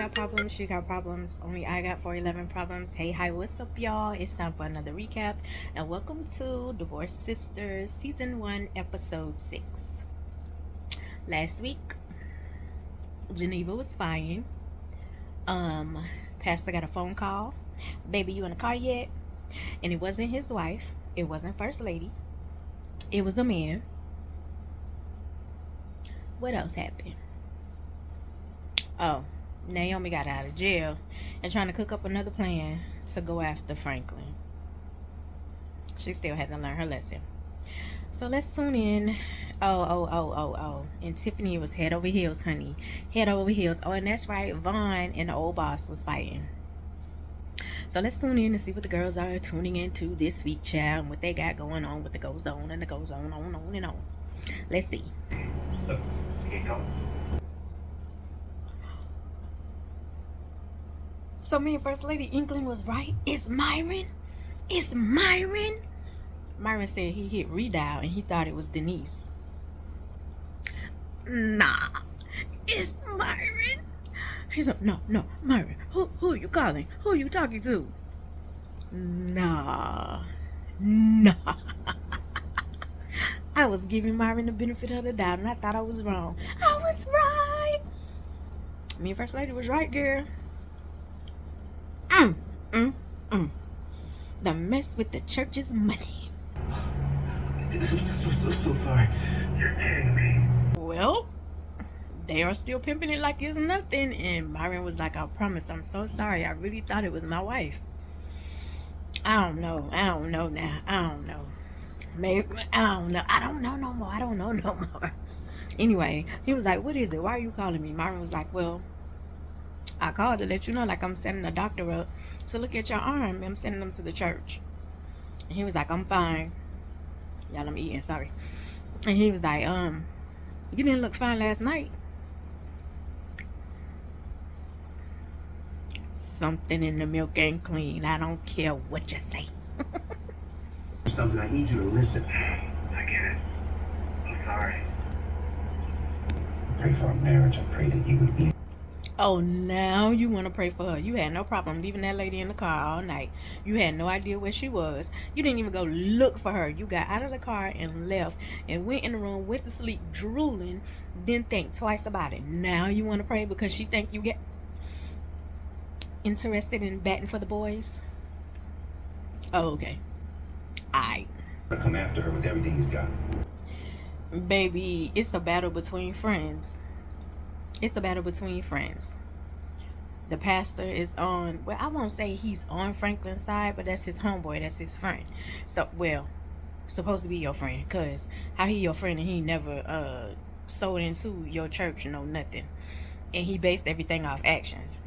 got problems, she got problems, only I got 411 problems. Hey, hi, what's up, y'all? It's time for another recap, and welcome to Divorced Sisters Season 1, Episode 6. Last week, Geneva was fine. Pastor got a phone call. Baby, you in the car yet? And it wasn't his wife. It wasn't First Lady. It was a man. What else happened? Oh, Naomi got out of jail and trying to cook up another plan to go after Franklin. She still hasn't learned her lesson. So let's tune in. Oh. And Tiffany was head over heels, honey. Head over heels. Oh, and that's right. Vaughn and the old boss was fighting. So let's tune in and see what the girls are tuning into this week, child, and what they got going on, what goes on and it goes on and on. Let's see. Look, here you go. So me and First Lady Inkling was right. It's Myron. It's Myron. Myron said he hit redial and he thought it was Denise. Nah, it's Myron. He's like, no, Myron. Who are you calling? Who are you talking to? Nah. I was giving Myron the benefit of the doubt and I thought I was wrong. I was right. Me and First Lady was right, girl. The mess with the church's money. So sorry. You're kidding me. Well, they are still pimping it like it's nothing. And Myron was like, I promise, I'm so sorry. I really thought it was my wife. I don't know now. I don't know. Maybe, I don't know. I don't know no more. Anyway, he was like, what is it? Why are you calling me? Myron was like, well, I called to let you know, like, I'm sending a doctor up to look at your arm. I'm sending them to the church. And he was like, I'm fine. Y'all, I'm eating, sorry. And he was like, you didn't look fine last night. Something in the milk ain't clean. I don't care what you say. Something, I need you to listen. I get it. I'm sorry. Pray for our marriage. I pray that you would be. Oh, now you want to pray for her. You had no problem leaving that lady in the car all night. You had no idea where she was. You didn't even go look for her. You got out of the car and left and went in the room, went to sleep, drooling, didn't think twice about it. Now you want to pray because she think you get interested in batting for the boys? Oh, okay. Aight. Come after her with everything he's got. Baby, it's a battle between friends. It's a battle between friends. The pastor is on, well, I won't say he's on Franklin's side, but that's his homeboy, that's his friend. So, well, supposed to be your friend, because how he your friend and he never sold into your church, nothing. And he based everything off actions.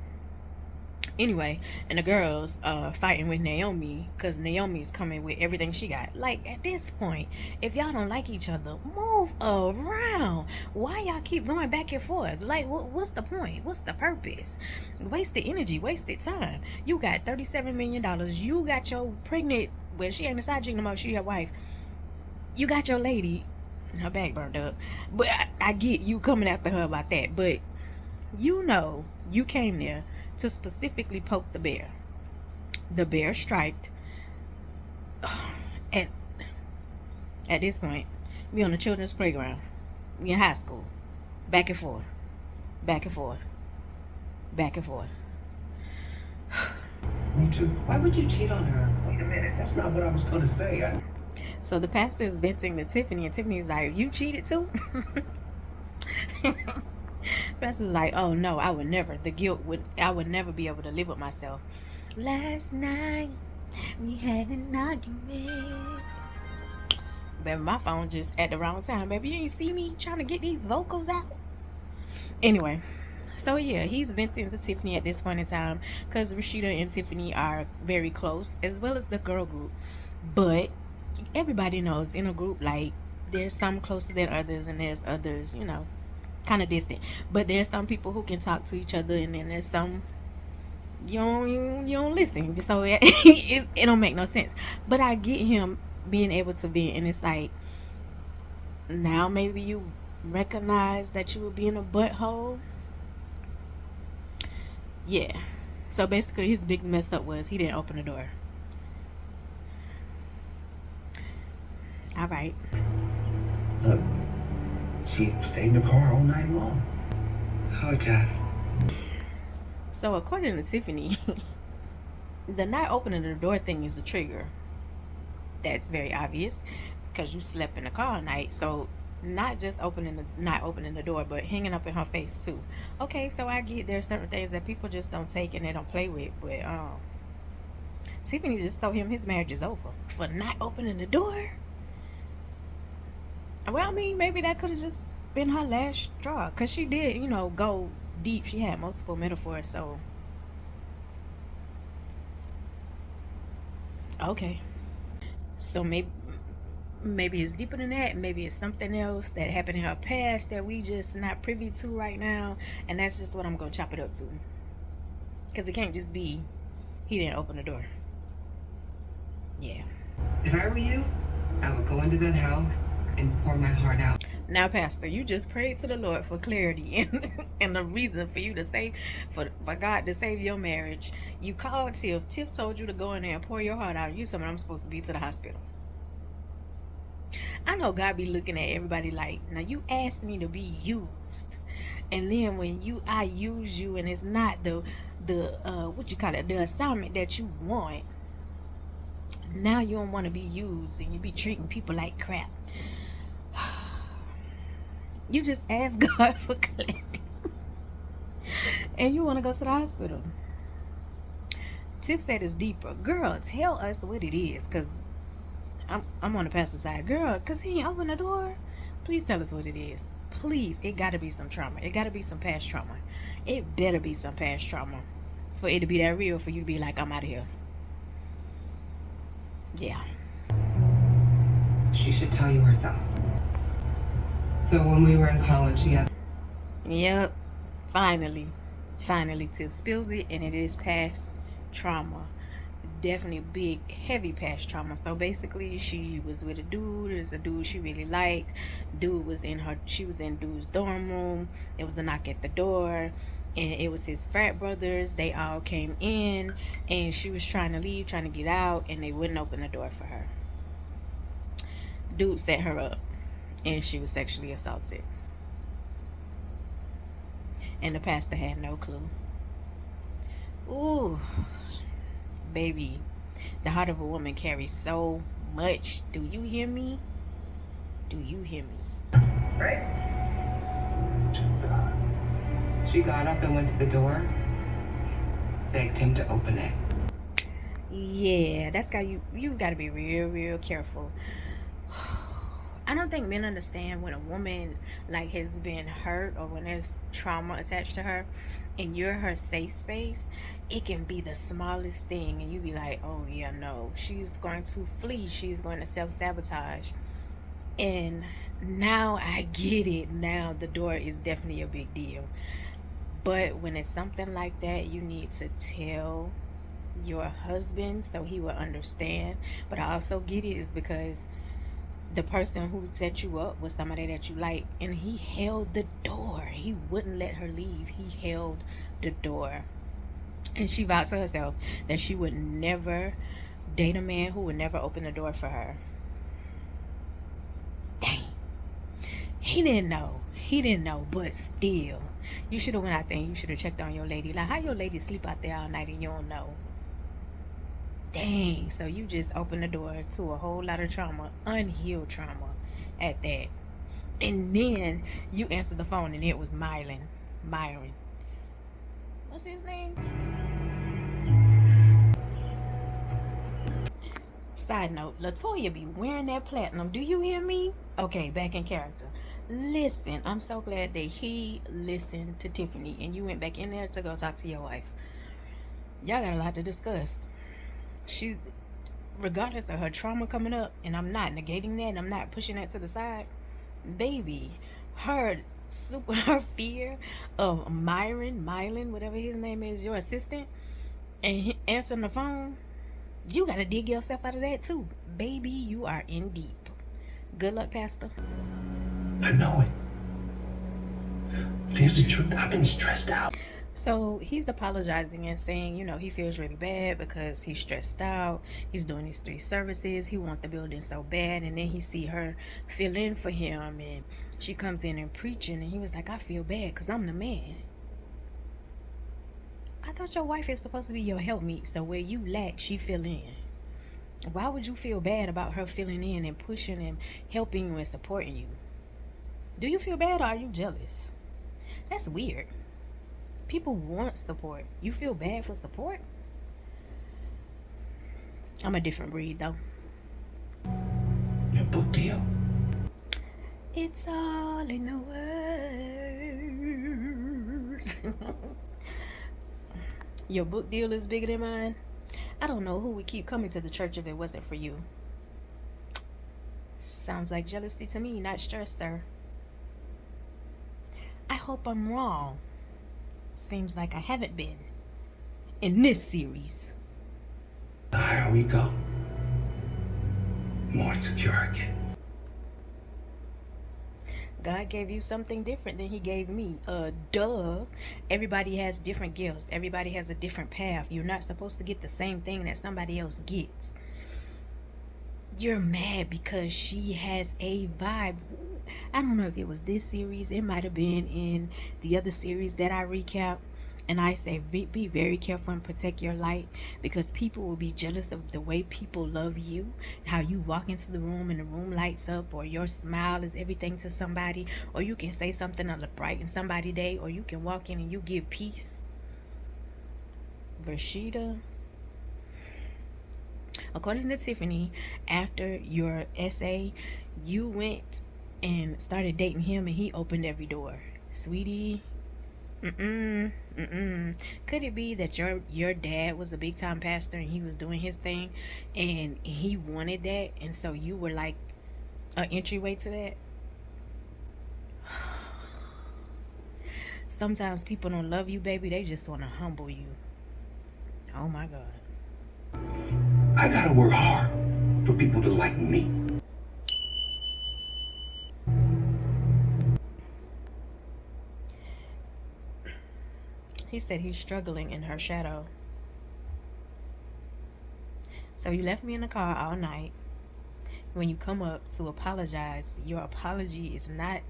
Anyway, and the girls fighting with Naomi because Naomi's coming with everything she got. Like, at this point, if y'all don't like each other, move around. Why y'all keep going back and forth? Like, what's the point? What's the purpose? Wasted energy, wasted time. You got $37 million. You got your pregnant, well, she ain't a side chick no more, she your wife. You got your lady, her back burned up. But I get you coming after her about that. But you came there to specifically poke the bear. The bear striked. At this point, we on the children's playground. We in high school. Back and forth. Me too. Why would you cheat on her? Wait a minute. That's not what I was going to say. So the pastor is venting to Tiffany, and Tiffany's like, you cheated too? Pastor's like, oh no, I would never. I would never be able to live with myself. Last night we had an argument. Baby, my phone just at the wrong time. Baby, you ain't see me trying to get these vocals out. Anyway, so yeah, he's venting to Tiffany at this point in time because Rashida and Tiffany are very close, as well as the girl group. But everybody knows in a group, like, there's some closer than others, and there's others, kind of distant. But there's some people who can talk to each other, and then there's some you don't listen. So it don't make no sense. But I get him being able to vent, and it's like, now maybe you recognize that you were being a butthole. Yeah. So basically, his big mess up was he didn't open the door. All right. Look, she stayed in the car all night long. Oh, Jeff. So according to Tiffany, the not opening the door thing is a trigger. That's very obvious because you slept in the car all night. So not just not opening the door, but hanging up in her face too. Okay, so I get there's certain things that people just don't take and they don't play with, but Tiffany just told him his marriage is over for not opening the door. Well, I mean, maybe that could have just been her last straw because she did, go deep. She had multiple metaphors, so okay. So maybe it's deeper than that. Maybe it's something else that happened in her past that we just not privy to right now, and that's just what I'm gonna chop it up to. Because it can't just be he didn't open the door. Yeah. If I were you, I would go into that house and pour my heart out. Now, Pastor, you just prayed to the Lord for clarity and the reason for you to save, for God to save your marriage. You called Tiff. Tiff told you to go in there and pour your heart out. You said, I'm supposed to be to the hospital. I know God be looking at everybody like, now you asked me to be used. And then when I use you and it's not the what you call it, the assignment that you want, now you don't want to be used and you be treating people like crap. You just ask God for clarity and you want to go to the hospital. Tiff said it's deeper. Girl, tell us what it is, because I'm on the pastor's side. Girl, because he ain't open the door. Please tell us what it is. Please, it got to be some trauma. It got to be some past trauma. It better be some past trauma for it to be that real, for you to be like, I'm out of here. Yeah. She should tell you herself. So when we were in college, she had... Yep. Finally, Tiff spills it, and it is past trauma. Definitely big, heavy past trauma. So basically, she was with a dude. There's a dude she really liked. She was in dude's dorm room. It was a knock at the door, and it was his frat brothers. They all came in, and she was trying to leave, trying to get out, and they wouldn't open the door for her. Dude set her up, and she was sexually assaulted. And the pastor had no clue. Ooh, baby, the heart of a woman carries so much. Do you hear me? Do you hear me? Right? She got up and went to the door, begged him to open it. Yeah, that's got you got to be real careful. I don't think men understand when a woman like has been hurt or when there's trauma attached to her and you're her safe space. It can be the smallest thing and you be like, oh yeah, no, she's going to flee, she's going to self-sabotage. And now I get it. Now the door is definitely a big deal. But when it's something like that, you need to tell your husband so he will understand. But I also get it is because the person who set you up was somebody that you like, and he held the door. He wouldn't let her leave. He held the door. And she vowed to herself that she would never date a man who would never open the door for her. Dang. He didn't know, but still. You should have went out there and you should have checked on your lady. Like, how your lady sleep out there all night and you don't know? Dang. So you just opened the door to a whole lot of trauma, unhealed trauma at that. And then you answered the phone and it was Myron. What's his name? Side note, LaToya be wearing that platinum. Do you hear me? Okay, back in character. Listen, I'm so glad that he listened to Tiffany and you went back in there to go talk to your wife. Y'all got a lot to discuss. She's, regardless of her trauma coming up, and I'm not negating that and I'm not pushing that to the side, baby, her fear of Myron, whatever his name is, your assistant, and he answering the phone, you gotta dig yourself out of that too. Baby, you are in deep. Good luck, Pastor. I know it. But here's the truth. I've been stressed out. So he's apologizing and saying, he feels really bad because he's stressed out. He's doing his 3 services. He wants the building so bad. And then he see her fill in for him. And she comes in and preaching. And he was like, I feel bad because I'm the man. I thought your wife is supposed to be your helpmeet. So where you lack, she fill in. Why would you feel bad about her filling in and pushing and helping you and supporting you? Do you feel bad or are you jealous? That's weird. People want support. You feel bad for support? I'm a different breed though. Your book deal? It's all in the words. Your book deal is bigger than mine. I don't know who would keep coming to the church if it wasn't for you. Sounds like jealousy to me, not stress, sir. I hope I'm wrong. Seems like I haven't been in this series. The higher we go, the more insecure I get. God gave you something different than he gave me. Duh. Everybody has different gifts. Everybody has a different path. You're not supposed to get the same thing that somebody else gets. You're mad because she has a vibe. I don't know if it was this series. It might have been in the other series that I recap. And I say, be very careful and protect your light, because people will be jealous of the way people love you, how you walk into the room and the room lights up, or your smile is everything to somebody, or you can say something on the brighten somebody's day, or you can walk in and you give peace. Rashida, according to Tiffany, after your essay, you went and started dating him and he opened every door. Sweetie, could it be that your dad was a big time pastor and he was doing his thing and he wanted that, and so you were like an entryway to that? Sometimes people don't love you, baby. They just want to humble you. Oh my God. I gotta work hard for people to like me. He said he's struggling in her shadow. So you left me in the car all night. When you come up to apologize, your apology is not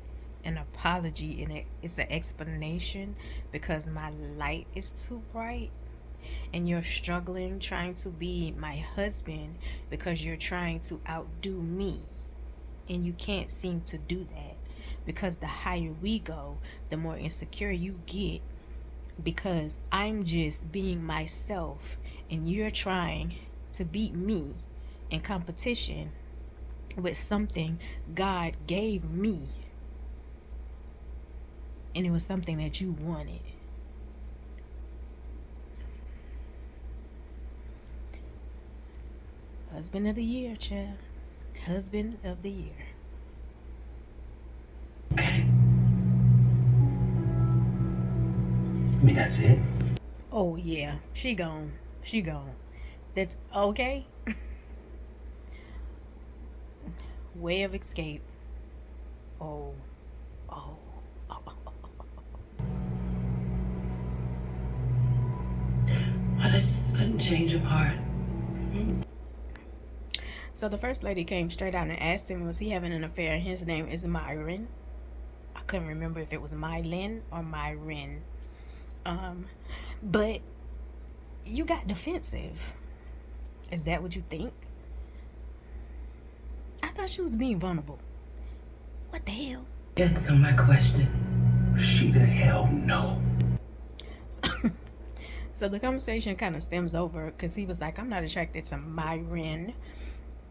an apology, and it's an explanation because my light is too bright. And you're struggling trying to be my husband because you're trying to outdo me. And you can't seem to do that because the higher we go, the more insecure you get, because I'm just being myself and you're trying to beat me in competition with something God gave me. And it was something that you wanted. Husband of the year, child. Husband of the year. Okay. I mean, that's it. Oh yeah, she gone. She gone. That's okay. Way of escape. Oh. What a sudden change of heart. So the first lady came straight out and asked him, was he having an affair? His name is Myron. I couldn't remember if it was Mylin or Myron. But you got defensive. Is that what you think? I thought she was being vulnerable. What the hell? Answer my question. She the hell no. So the conversation kind of stems over because he was like, I'm not attracted to Myron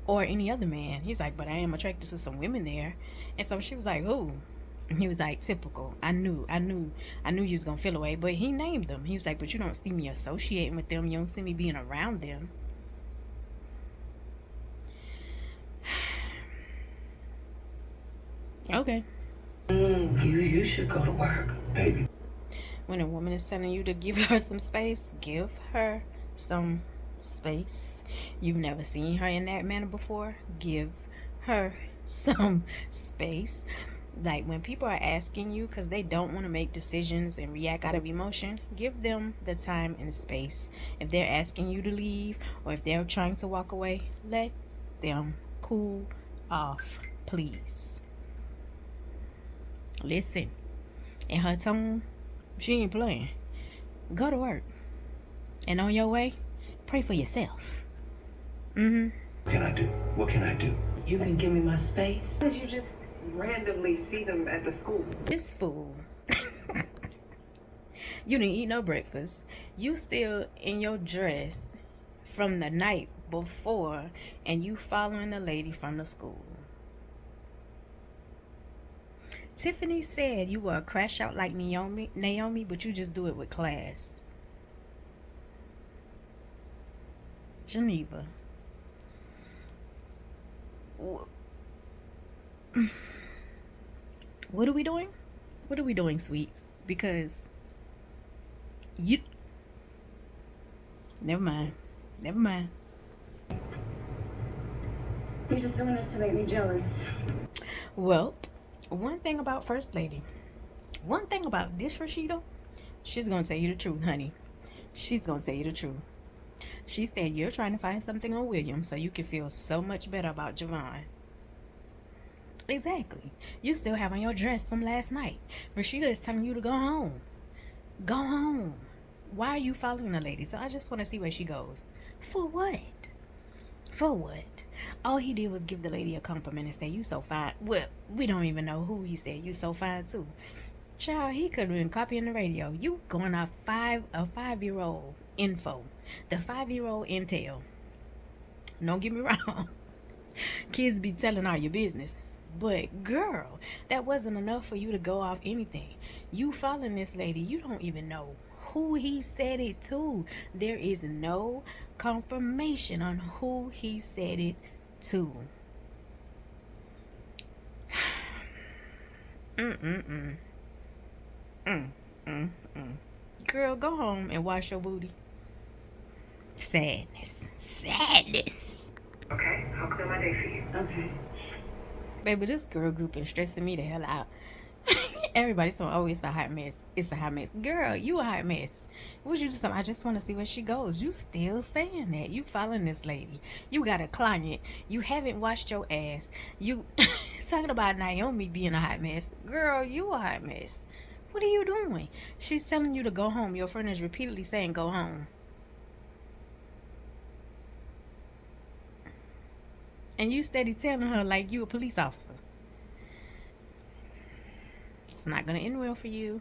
or any other man. He's like, but I am attracted to some women there. And so she was like, who? And he was like, typical. I knew you was gonna feel away, but he named them. He was like, but you don't see me associating with them. You don't see me being around them. Okay. You should go to work. Baby. When a woman is telling you to give her some space, give her some space. You've never seen her in that manner before. Give her some space. Like when people are asking you because they don't want to make decisions and react out of emotion, give them the time and space. If they're asking you to leave or if they're trying to walk away, let them cool off, please. Listen, in her tone, she ain't playing. Go to work. And on your way, pray for yourself. Mm-hmm. What can I do? What can I do? You can give me my space? Did you just randomly see them at the school? This fool. You didn't eat no breakfast. You still in your dress from the night before, and you following the lady from the school. Tiffany said you were a crash out like Naomi, but you just do it with class. Geneva. What are we doing? What are we doing, sweets? Because you... Never mind. Never mind. You're just doing this to make me jealous. Well, one thing about First Lady, one thing about this Rashida, she's going to tell you the truth, honey. She's going to tell you the truth. She said you're trying to find something on William so you can feel so much better about Javon. Exactly. You still have on your dress from last night. Rashida is telling you to go home. Go home. Why are you following the lady? So I just want to see where she goes. For what? For what? All he did was give the lady a compliment and say, you so fine. Well, we don't even know who he said you so fine to. Child, he could have been copying the radio. You going off a 5-year-old info. The 5-year-old intel. Don't get me wrong. Kids be telling all your business. But girl, that wasn't enough for you to go off anything. You following this lady, you don't even know who he said it to. There is no confirmation on who he said it to. Girl, go home and wash your booty. Sadness. Okay, how can I do for you? Okay. Baby, this girl group is stressing me the hell out. Everybody's saying, oh, it's a hot mess. It's a hot mess. Girl, you a hot mess. What you do something? I just want to see where she goes. You still saying that. You following this lady. You got a client. You haven't washed your ass. You talking about Naomi being a hot mess. Girl, you a hot mess. What are you doing? She's telling you to go home. Your friend is repeatedly saying go home. And you steady telling her like you a police officer. It's not going to end well for you.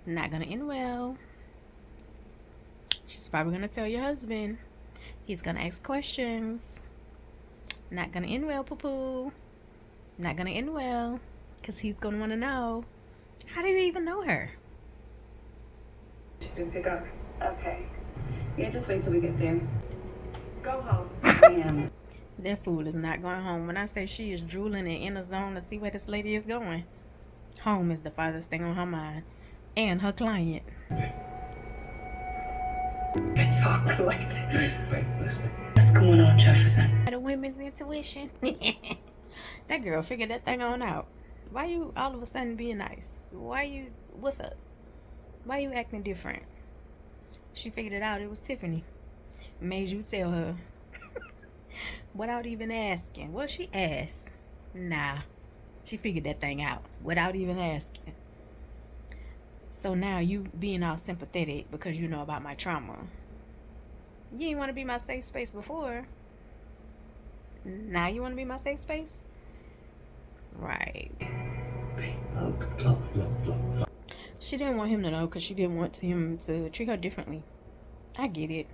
Not going to end well. She's probably going to tell your husband. He's going to ask questions. Not going to end well, poo-poo. Not going to end well. Because he's going to want to know. How did he even know her? She didn't pick up. Okay. Yeah, just wait till we get there. Go home. I am. That fool is not going home. When I say she is drooling and in a zone to see where this lady is going, home is the farthest thing on her mind. And her client. And talk like that. Wait, listen. What's going on, Jefferson? The women's intuition. That girl figured that thing on out. Why you all of a sudden being nice? What's up? Why you acting different? She figured it out. It was Tiffany. Made you tell her. Without even asking. Well, she asked. Nah. She figured that thing out. Without even asking. So now you being all sympathetic because you know about my trauma. You didn't want to be my safe space before. Now you want to be my safe space? Right. Hey, look. She didn't want him to know because she didn't want him to treat her differently. I get it.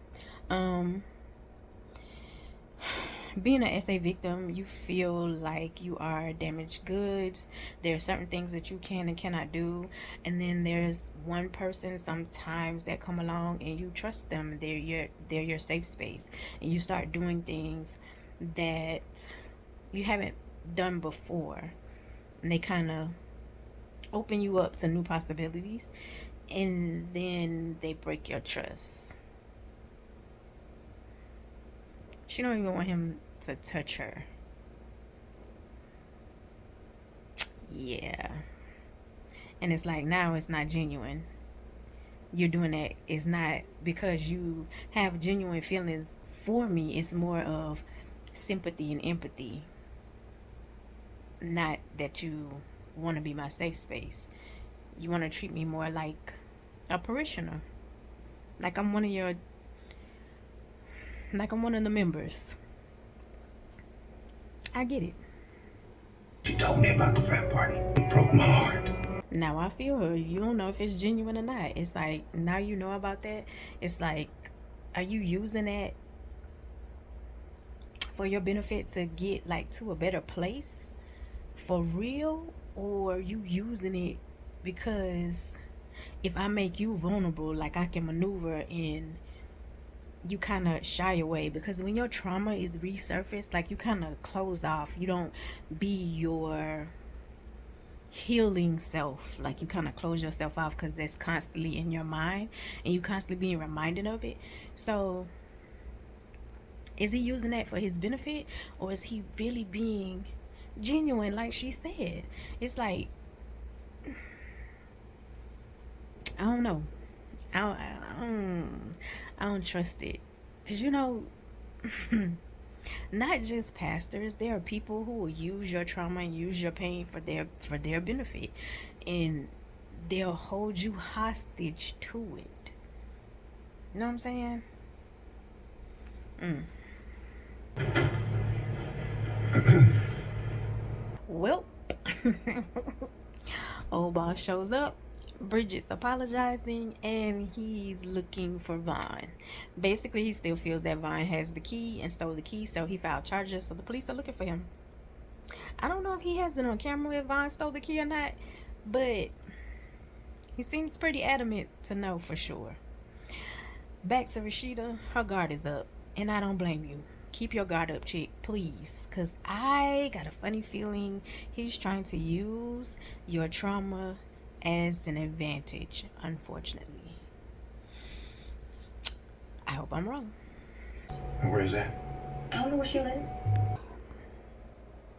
Being an SA victim, you feel like you are damaged goods. There are certain things that you can and cannot do. And then there's one person sometimes that come along and you trust them. They're your safe space. And you start doing things that you haven't done before. And they kind of open you up to new possibilities. And then they break your trust. She don't even want him to touch her. Yeah. And it's like now it's not genuine. You're doing that, it's not because you have genuine feelings for me. It's more of sympathy and empathy, not that you want to be my safe space. You want to treat me more like a parishioner, like I'm one of your, like I'm one of the members. I get it. She told me about the frat party. It broke my heart. Now I feel her. You don't know if it's genuine or not. It's like now you know about that. It's like, are you using that for your benefit to get like to a better place for real, or you using it because if I make you vulnerable, like I can maneuver and you kind of shy away? Because when your trauma is resurfaced, like you kind of close off. You don't be your healing self. Like you kind of close yourself off because that's constantly in your mind and you constantly being reminded of it. So is he using that for his benefit, or is he really being genuine like she said? It's like, I don't know. I don't trust it. Because, you know, not just pastors, there are people who will use your trauma and use your pain for their benefit. And they'll hold you hostage to it. You know what I'm saying? Well, old boss shows up. Bridget's apologizing and he's looking for Vaughn. Basically, he still feels that Vaughn has the key and stole the key, so he filed charges. So the police are looking for him. I don't know if he has it on camera if Vaughn stole the key or not, but he seems pretty adamant to know for sure. Back to Rashida, her guard is up, and I don't blame you. Keep your guard up, chick, please, because I got a funny feeling he's trying to use your trauma as an advantage, unfortunately. I hope I'm wrong. And where is that? I don't know where she live.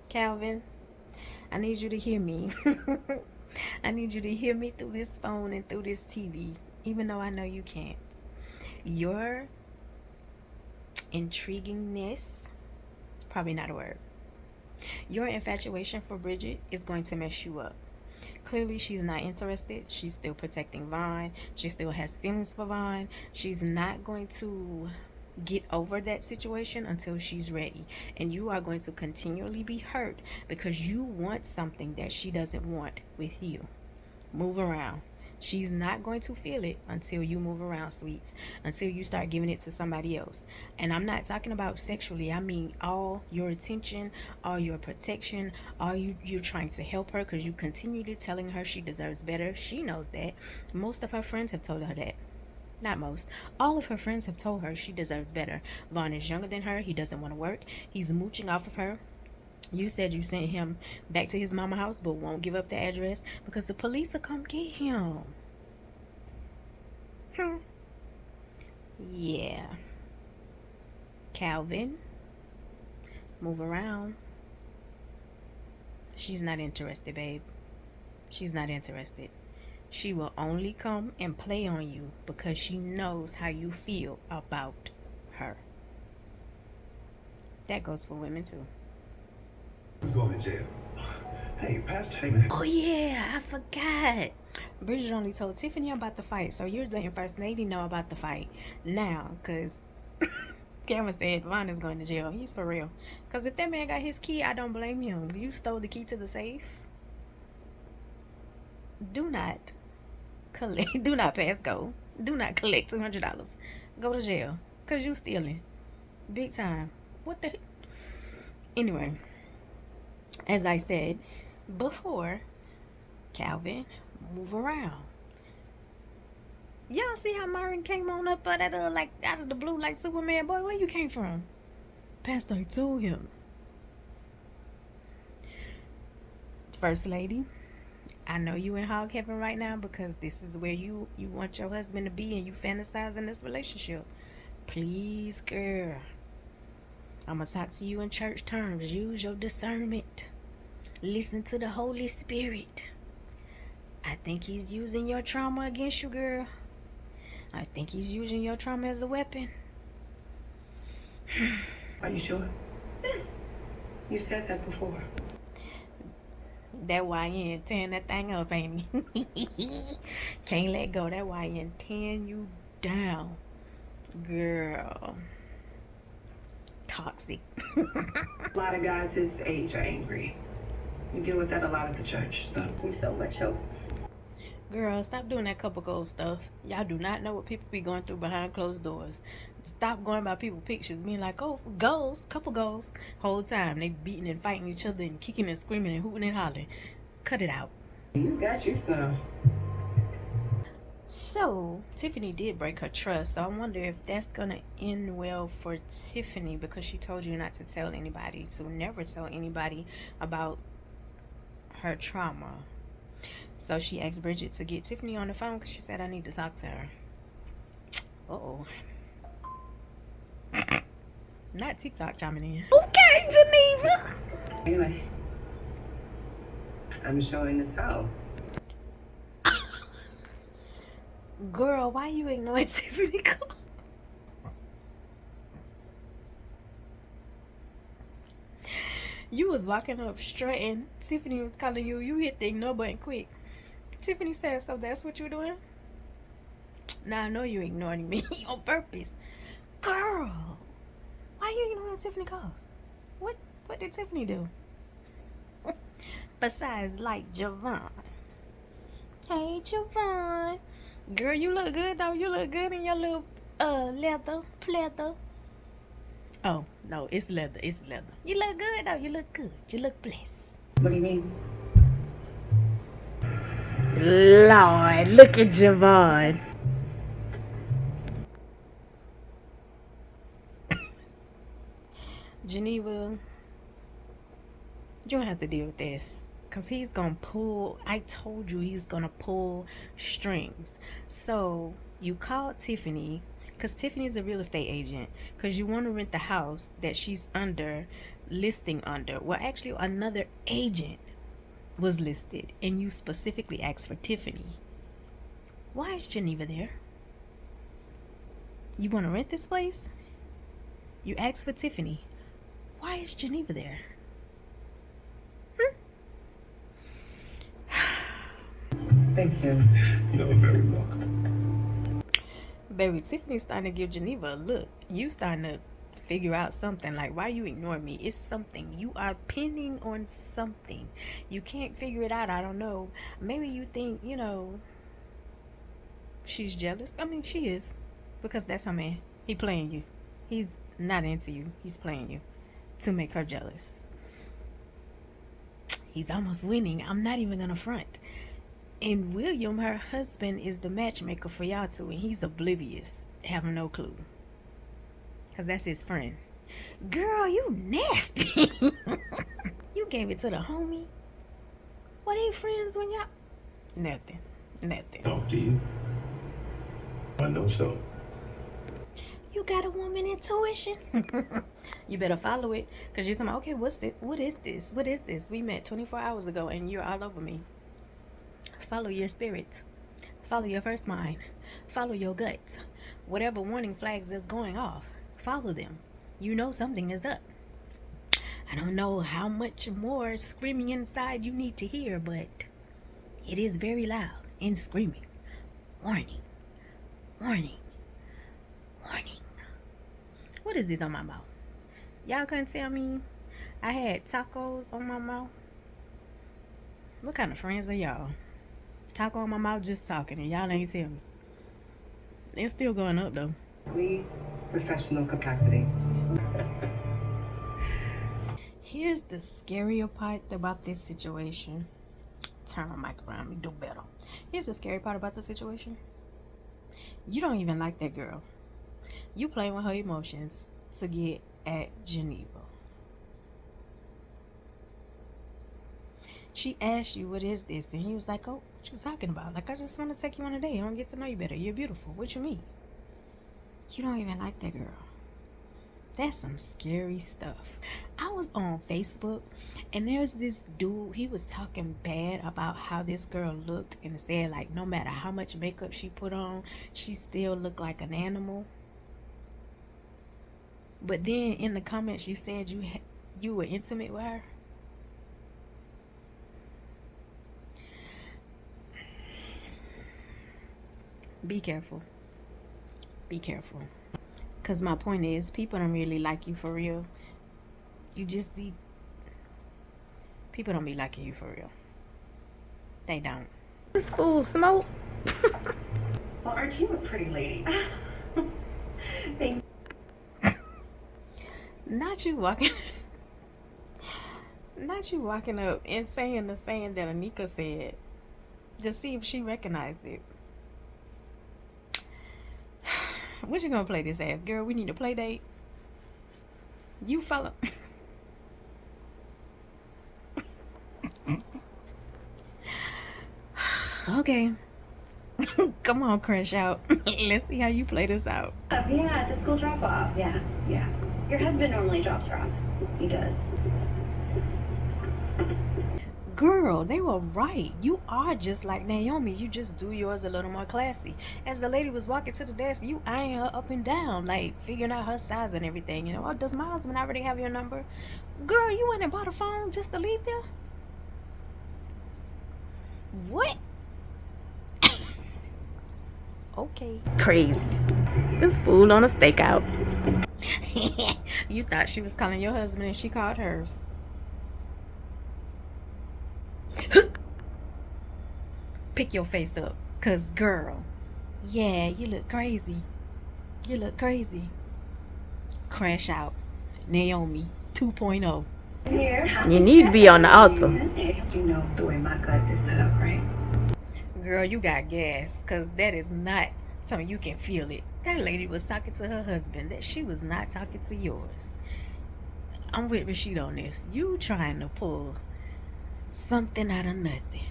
Calvin, I need you to hear me. I need you to hear me through this phone and through this TV, even though I know you can't. Your intriguingness, it's probably not a word. Your infatuation for Bridget is going to mess you up. Clearly, she's not interested. She's still protecting Vaughn. She still has feelings for Vaughn. She's not going to get over that situation until she's ready. And you are going to continually be hurt because you want something that she doesn't want with you. Move around. She's not going to feel it until you move around, sweets, until you start giving it to somebody else. And I'm not talking about sexually. I mean all your attention, all your protection, all you're trying to help her because you continually telling her she deserves better. She knows that. Most of her friends have told her that. Not most. All of her friends have told her she deserves better. Vaughn is younger than her. He doesn't want to work. He's mooching off of her. You said you sent him back to his mama house but won't give up the address because the police will come get him. Yeah. Calvin, move around. She's not interested, babe. She's not interested. She will only come and play on you because she knows how you feel about her. That goes for women too. Let's go to jail. Hey, Pastor. Hey, man. Oh yeah, I forgot. Bridget only told Tiffany about the fight, so you're letting First Lady know about the fight now, because Cameron said Vaughn is going to jail. He's for real. Because if that man got his key, I don't blame him. You stole the key to the safe. Do not collect. Do not pass go. Do not collect $200. Go to jail, because you stealing. Big time. What the... Anyway, as I said before, Calvin, move around. Y'all see how Myron came on up out of like out of the blue like Superman? Boy, where you came from? Pastor told him. First Lady, I know you in hog heaven right now because this is where you want your husband to be and you fantasize in this relationship. Please, girl, I'm gonna talk to you in church terms. Use your discernment. Listen to the Holy Spirit. I think he's using your trauma against you, girl. I think he's using your trauma as a weapon. Are you sure? Yes. You said that before. That YN tearing that thing up, ain't he? Can't let go. That YN tearing you down. Girl. Toxic. A lot of guys his age are angry. We deal with that a lot at the church, so. Need so much help. Girl, stop doing that couple goals stuff. Y'all do not know what people be going through behind closed doors. Stop going by people's pictures, being like, oh, goals, couple goals. Whole time they beating and fighting each other and kicking and screaming and hooting and hollering. Cut it out. You got you some. So, Tiffany did break her trust. So I wonder if that's going to end well for Tiffany, because she told you not to tell anybody, to never tell anybody about her trauma. So she asked Bridget to get Tiffany on the phone because she said, I need to talk to her. Uh-oh. Not TikTok chiming in. Okay, Geneva. Anyway, I'm showing this house. Girl, why you ignoring Tiffany call? You was walking up strutting. Tiffany was calling you. You hit the ignore button quick. Tiffany said, so that's what you're doing? Now I know you ignoring me on purpose. Girl, why you ignoring Tiffany calls? What did Tiffany do? Besides, like Javon. Hey, Javon. Girl, you look good, though. You look good in your little leather, pleather. Oh, no, it's leather. It's leather. You look good, though. You look good. You look blessed. What do you mean? Lord, look at Javon. Geneva, you don't have to deal with this. Because he's going to pull, I told you he's going to pull strings. So you called Tiffany, because Tiffany's a real estate agent, because you want to rent the house that she's listing under. Well, actually, another agent was listed, and you specifically asked for Tiffany. Why is Geneva there? You want to rent this place? You asked for Tiffany. Why is Geneva there? Thank you. You're very welcome. Baby, Tiffany's starting to give Geneva a look. You starting to figure out something. Like, why you ignoring me? It's something. You are pinning on something. You can't figure it out. I don't know. Maybe you think, she's jealous. I mean, she is. Because that's her man. He playing you. He's not into you. He's playing you to make her jealous. He's almost winning. I'm not even going to front. And William, her husband, is the matchmaker for y'all two, and he's oblivious, having no clue. Because that's his friend. Girl, you nasty. You gave it to the homie. What, they friends when y'all... Nothing. Talk to you. I know so. You got a woman intuition. You better follow it. Because you're talking about, okay, what is this? We met 24 hours ago, and you're all over me. Follow your spirit. Follow your first mind. Follow your gut. Whatever warning flags is going off, follow them. You know something is up. I don't know how much more screaming inside you need to hear, but it is very loud and screaming. Warning. Warning. Warning. What is this on my mouth? Y'all couldn't tell me I had tacos on my mouth? What kind of friends are y'all? Taco on my mouth just talking and y'all ain't tell me. They're still going up though. Professional capacity. Here's the scarier part about this situation. Turn my mic around, me do better. Here's the scary part about the situation. You don't even like that girl. You playing with her emotions to get at Geneva. She asked you, what is this? And he was like, oh, what you talking about? Like, I just want to take you on a date. I want to get to know you better. You're beautiful. What you mean? You don't even like that girl. That's some scary stuff. I was on Facebook and there's this dude, he was talking bad about how this girl looked and said like no matter how much makeup she put on, she still looked like an animal. But then in the comments you said you were intimate with her. Be careful. Be careful. Because my point is, people don't really like you for real. People don't be liking you for real. They don't. This fool smoke. Well, aren't you a pretty lady? Thank Not you walking up and saying the saying that Anika said. Just see if she recognized it. What you gonna play this ass, girl? We need a play date. You fella. Okay. Come on, crash out. Let's see how you play this out. Yeah, the school drop off. Yeah. Your husband normally drops her off. He does. Girl, they were right. You are just like Naomi. You just do yours a little more classy. As the lady was walking to the desk, you eyeing her up and down, like figuring out her size and everything. You know, oh, does my husband already have your number? Girl, you went and bought a phone just to leave there? What? Okay. Crazy. This fool on a stakeout. You thought she was calling your husband and she called hers. Pick your face up, cause girl, yeah, you look crazy. You look crazy. Crash out. Naomi 2.0. Here. You need to be on the altar. you know the way my gut is set up, right? Girl, you got gas, cause that is not something you can feel it. That lady was talking to her husband. That she was not talking to yours. I'm with Rashid on this. You trying to pull something out of nothing.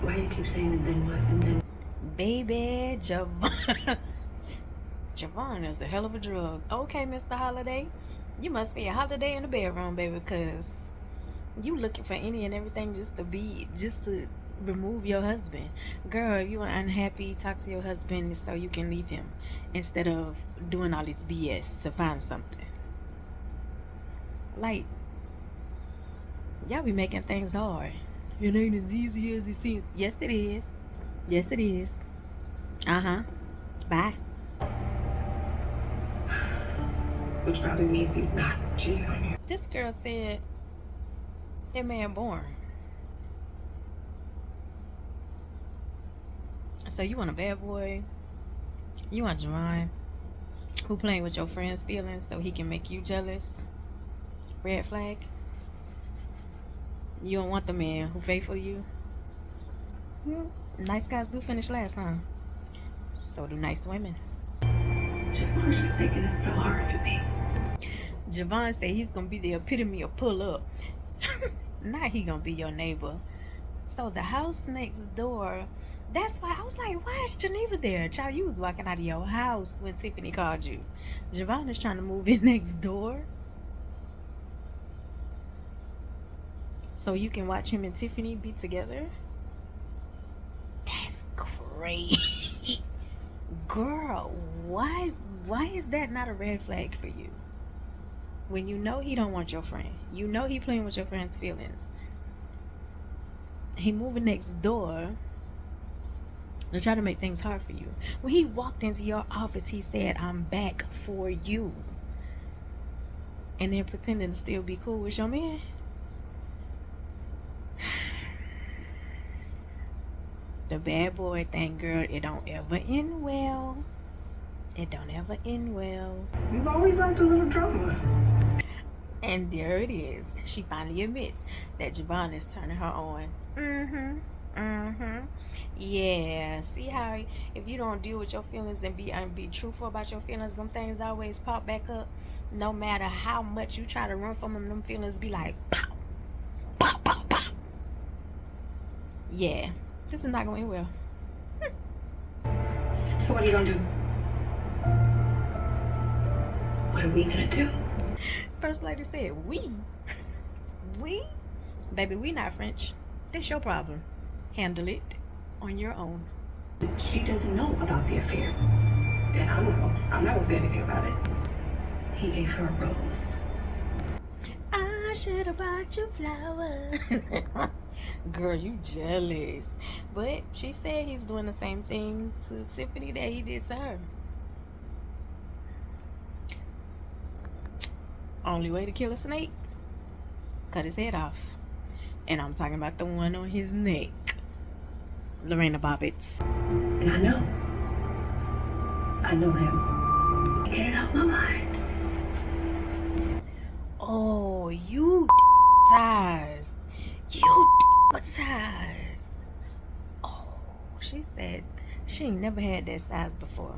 Why you keep saying and then what and then? Baby, Javon. Javon is a hell of a drug. Okay, Mr. Holiday. You must be a holiday in the bedroom, baby, because you looking for any and everything just to remove your husband. Girl, if you are unhappy, talk to your husband so you can leave him instead of doing all this BS to find something. Like, y'all be making things hard. It ain't as easy as it seems. Yes, it is. Yes, it is. Bye. Which probably means he's not cheating on you. This girl said that man born. So you want a bad boy? You want Javon, who playing with your friend's feelings so he can make you jealous? Red flag. You don't want the man who faithful to you. Nice guys do finish last, huh? So do nice women. Javon's just making it so hard for me. Javon said he's gonna be the epitome of pull up. Not he gonna be your neighbor. So the house next door, that's why I was like, why is Geneva there? Child, you was walking out of your house when Tiffany called you. Javon is trying to move in next door so you can watch him and Tiffany be together. That's crazy. Girl, why is that not a red flag for you? When you know he don't want your friend, you know he playing with your friend's feelings, he moving next door to try to make things hard for you. When he walked into your office, he said, I'm back for you. And then pretending to still be cool with your man. The bad boy thing, girl, it don't ever end well. It don't ever end well. You've always liked a little drama. And there it is. She finally admits that Javon is turning her on. Yeah. See how if you don't deal with your feelings and be truthful about your feelings, them things always pop back up. No matter how much you try to run from them feelings be like pow, pow, pow, pow. Yeah. This is not going well. It's So what are you gonna do? What are we gonna do? First lady said, we? We? Baby, we not French. That's your problem. Handle it on your own. She doesn't know about the affair. And I'm not gonna say anything about it. He gave her a rose. I should have brought you flowers. Girl, you jealous. But she said he's doing the same thing to Tiffany that he did to her. Only way to kill a snake, cut his head off. And I'm talking about the one on his neck. Lorena Bobbitt's. And I know him. Get it out my mind. Oh, you ties. You ties. Oh, she said she ain't never had that size before.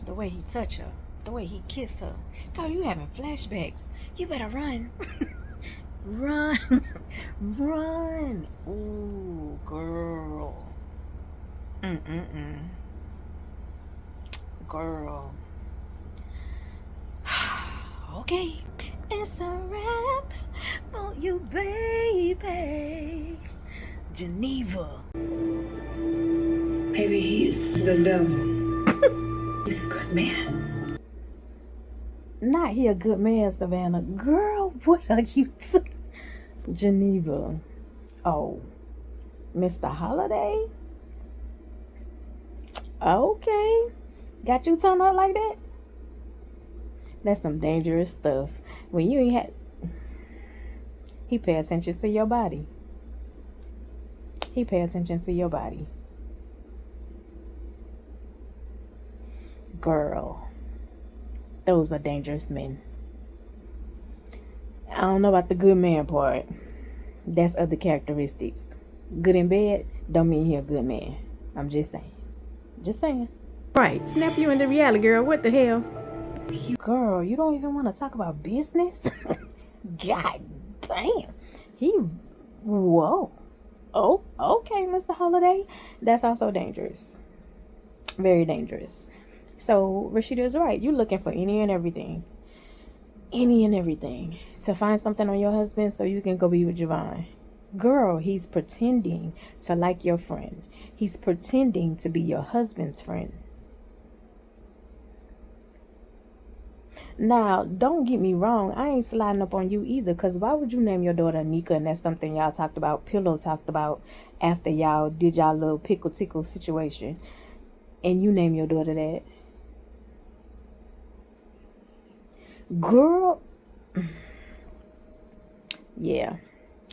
The way he touched her, the way he kissed her. Girl, you having flashbacks. You better run. Run. Run. Ooh, girl. Girl. Okay. It's a wrap for you, baby. Geneva. Maybe he's the devil. He's a good man. Not he a good man, Savannah. Girl, what are you Geneva. Oh. Mr. Holiday? Okay. Got you turned out like that? That's some dangerous stuff. When you ain't had... He pay attention to your body. He pay attention to your body. Girl. Those are dangerous men. I don't know about the good man part. That's other characteristics. Good in bed don't mean he a good man. I'm just saying. Just saying. Right. Snap you into reality, girl. What the hell? Girl, you don't even want to talk about business? God damn. Whoa. Oh, okay, Mr. Holiday. That's also dangerous. Very dangerous. So, Rashida's right. You're looking for any and everything. Any and everything. To find something on your husband so you can go be with Javon. Girl, he's pretending to like your friend. He's pretending to be your husband's friend. Now, don't get me wrong. I ain't sliding up on you either. Because why would you name your daughter Nika? And that's something y'all talked about. Pillow talked about after y'all did y'all little pickle tickle situation. And you name your daughter that. Girl. Yeah.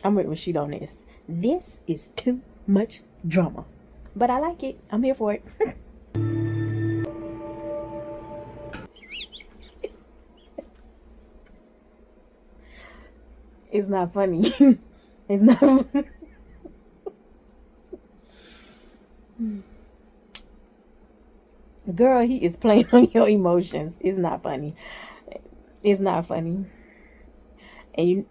I'm with Rashid on this. This is too much drama. But I like it. I'm here for it. It's not funny. It's not funny. Girl, he is playing on your emotions. It's not funny. It's not funny. And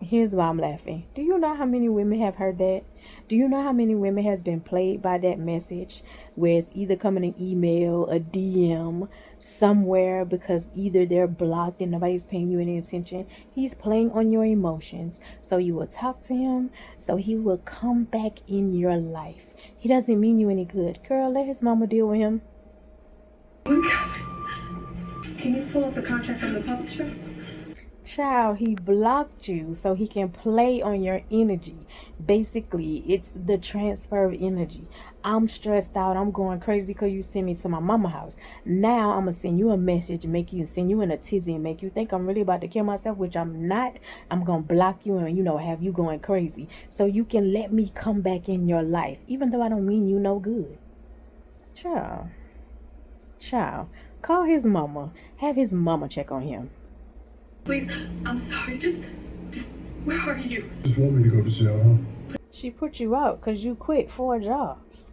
here's why I'm laughing. Do you know how many women have heard that? Do you know how many women has been played by that message where it's either coming an email, a DM, somewhere because either they're blocked and nobody's paying you any attention? He's playing on your emotions. So you will talk to him. So he will come back in your life. He doesn't mean you any good. Girl, let his mama deal with him. Can you pull up the contract from the publisher? Child, he blocked you so he can play on your energy. Basically, it's the transfer of energy. I'm stressed out. I'm going crazy because you sent me to my mama house. Now I'm going to send you a message, send you in a tizzy and make you think I'm really about to kill myself, which I'm not. I'm going to block you and, have you going crazy so you can let me come back in your life, even though I don't mean you no good. Child, call his mama. Have his mama check on him. Please, I'm sorry. Just, where are you? Just want me to go to jail, huh? She put you out because you quit 4 jobs.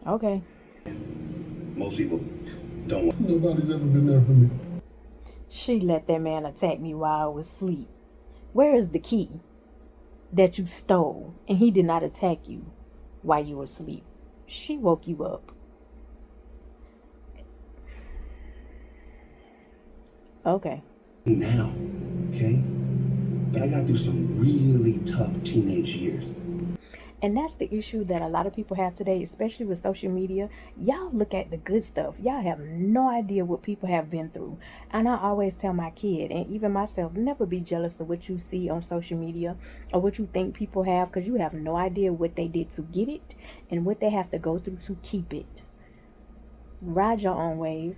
Okay. Most people don't want. Nobody's ever been there for me. She let that man attack me while I was asleep. Where is the key that you stole and he did not attack you while you were asleep. She woke you up. Okay. Now, okay? But I got through some really tough teenage years. And that's the issue that a lot of people have today, especially with social media. Y'all look at the good stuff. Y'all have no idea what people have been through. And I always tell my kid, and even myself, never be jealous of what you see on social media or what you think people have, because you have no idea what they did to get it and what they have to go through to keep it. Ride your own wave.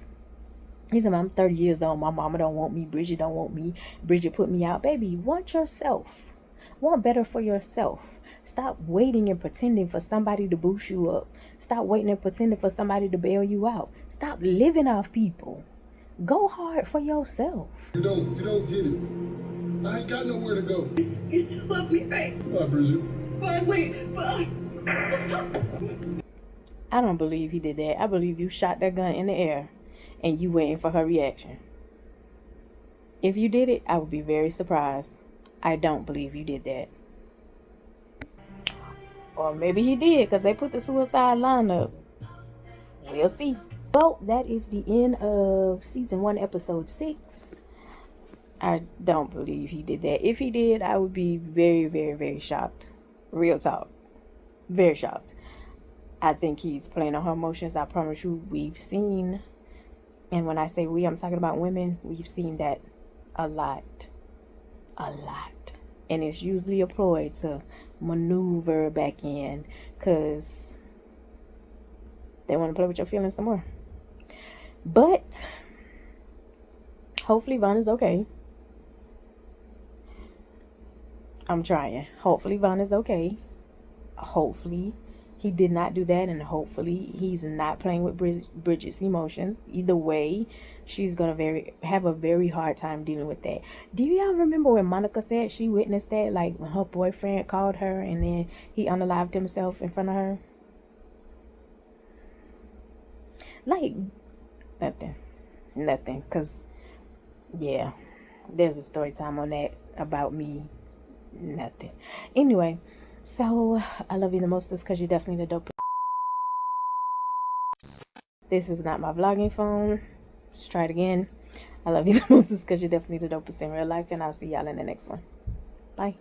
He said, I'm 30 years old. My mama don't want me. Bridget don't want me. Bridget put me out. Baby, want yourself. Want better for yourself. Stop waiting and pretending for somebody to boost you up. Stop waiting and pretending for somebody to bail you out. Stop living off people. Go hard for yourself. You don't get it. I ain't got nowhere to go. You still love me, right? Bye, Bridget. Bye, wait, bye. I don't believe he did that. I believe you shot that gun in the air and you waiting for her reaction. If you did it, I would be very surprised. I don't believe you did that. Or maybe he did, because they put the suicide line up. We'll see. Well, that is the end of season 1, episode 6. I don't believe he did that. If he did, I would be very, very, very shocked. Real talk. Very shocked. I think he's playing on her emotions. I promise you, we've seen, and when I say we, I'm talking about women, we've seen that a lot. A lot. And it's usually a ploy to maneuver back in, because they want to play with your feelings some more. But hopefully Vaughn is okay. I'm trying. Hopefully Vaughn is okay. Hopefully he did not do that, and hopefully he's not playing with Bridget's emotions. Either way, she's gonna have a very hard time dealing with that. Do y'all remember when Monica said she witnessed that, like when her boyfriend called her and then he unalived himself in front of her? Like nothing, because yeah, there's a story time on that about me. Nothing. Anyway, so I love you the most because you're definitely the dope. This is not my vlogging phone. Let's try it again. I love you the most because you're definitely the dopest in real life, and I'll see y'all in the next one. Bye.